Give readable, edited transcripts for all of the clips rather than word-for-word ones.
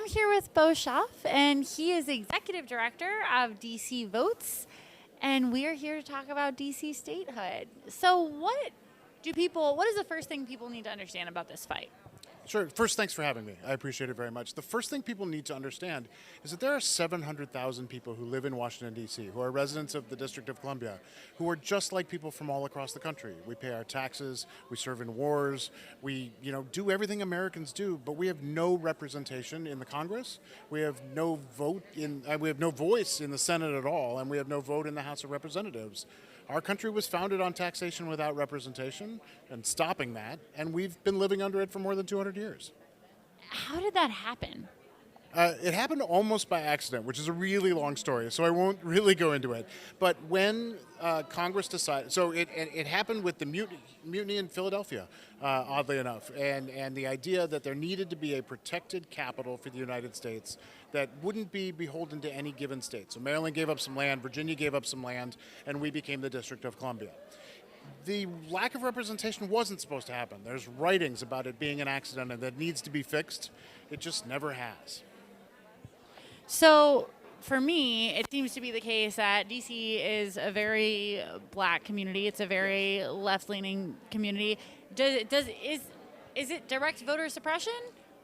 I'm here with Bo Shuff, and he is the executive director of DC Votes, and we are here to talk about DC statehood. So what is the first thing people need to understand about this fight? Sure. First, thanks for having me. I appreciate it very much. The first thing people need to understand is that there are 700,000 people who live in Washington, D.C., who are residents of the District of Columbia, who are just like people from all across the country. We pay our taxes, we serve in wars, we do everything Americans do, but we have no representation in the Congress. We have no we have no voice in the Senate at all, and we have no vote in the House of Representatives. Our country was founded on taxation without representation and stopping that, and we've been living under it for more than 200 years. How did that happen? It happened almost by accident, which is a really long story, so I won't really go into it. But when Congress decided, so it happened with the mutiny in Philadelphia, oddly enough, and the idea that there needed to be a protected capital for the United States that wouldn't be beholden to any given state. So Maryland gave up some land, Virginia gave up some land, and we became the District of Columbia. The lack of representation wasn't supposed to happen. There's writings about it being an accident and that needs to be fixed. It just never has. So for me, it seems to be the case that DC is a very black community. It's a very left-leaning community. Is it direct voter suppression,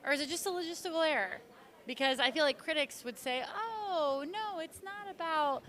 or is it just a logistical error? Because I feel like critics would say, "Oh no, it's not about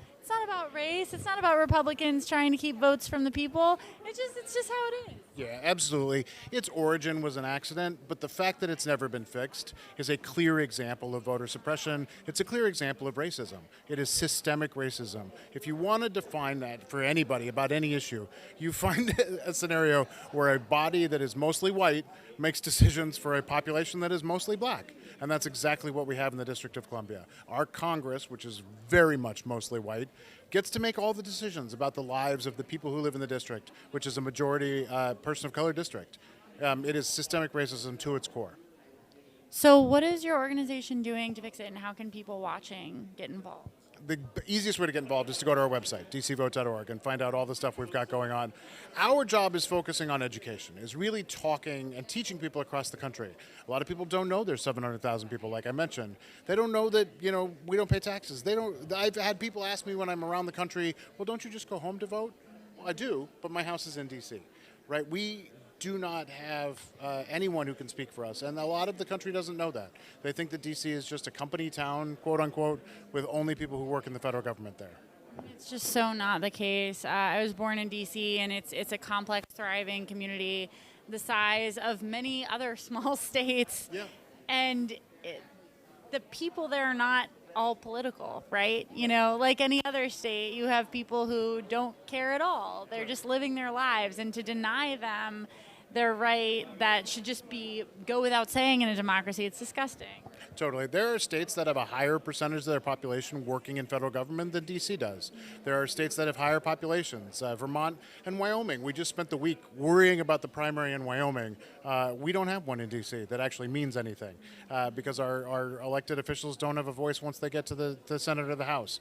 race. It's not about Republicans trying to keep votes from the people. It's just how it is." Yeah, absolutely. Its origin was an accident, but the fact that it's never been fixed is a clear example of voter suppression. It's a clear example of racism. It is systemic racism. If you want to define that for anybody about any issue, you find a scenario where a body that is mostly white makes decisions for a population that is mostly black. And that's exactly what we have in the District of Columbia. Our Congress, which is very much mostly white, gets to make all the decisions about the lives of the people who live in the district, which is a majority person of color district. It is systemic racism to its core. So what is your organization doing to fix it, and how can people watching get involved? The easiest way to get involved is to go to our website, dcvote.org, and find out all the stuff we've got going on. Our job is focusing on education, is really talking and teaching people across the country. A lot of people don't know there's 700,000 people, like I mentioned. They don't know that, we don't pay taxes. I've had people ask me when I'm around the country, well, don't you just go home to vote? Well, I do, but my house is in D.C., right? We do not have anyone who can speak for us, and a lot of the country doesn't know that. They think that D.C. is just a company town, quote unquote, with only people who work in the federal government there. It's just so not the case. I was born in D.C., and it's a complex, thriving community the size of many other small states. Yeah. And the people there are not all political, right? Like any other state, you have people who don't care at all. They're just living their lives, and to deny them their right that should just go without saying in a democracy, it's disgusting. Totally. There are states that have a higher percentage of their population working in federal government than D.C. does. There are states that have higher populations, Vermont and Wyoming. We just spent the week worrying about the primary in Wyoming. We don't have one in D.C. that actually means anything because our elected officials don't have a voice once they get to the Senate or the House.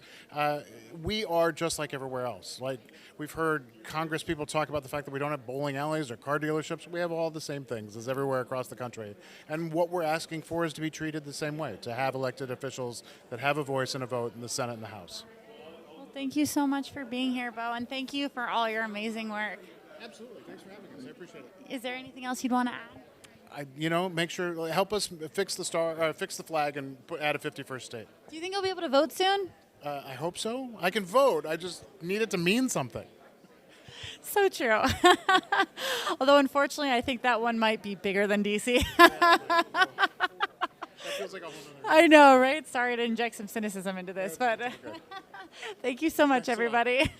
We are just like everywhere else. Like, we've heard Congress people talk about the fact that we don't have bowling alleys or car dealerships. We have all the same things as everywhere across the country. And what we're asking for is to be treated the same way, to have elected officials that have a voice and a vote in the Senate and the House. Well, thank you so much for being here, Bo, and thank you for all your amazing work. Absolutely. Thanks for having us. I appreciate it. Is there anything else you'd want to add? Make sure, help us fix the flag and add a 51st state. Do you think you'll be able to vote soon? I hope so. I can vote. I just need it to mean something. So true. Although, unfortunately, I think that one might be bigger than DC. That feels like a whole other. I know, right? Sorry to inject some cynicism into this, but thank you so much, everybody.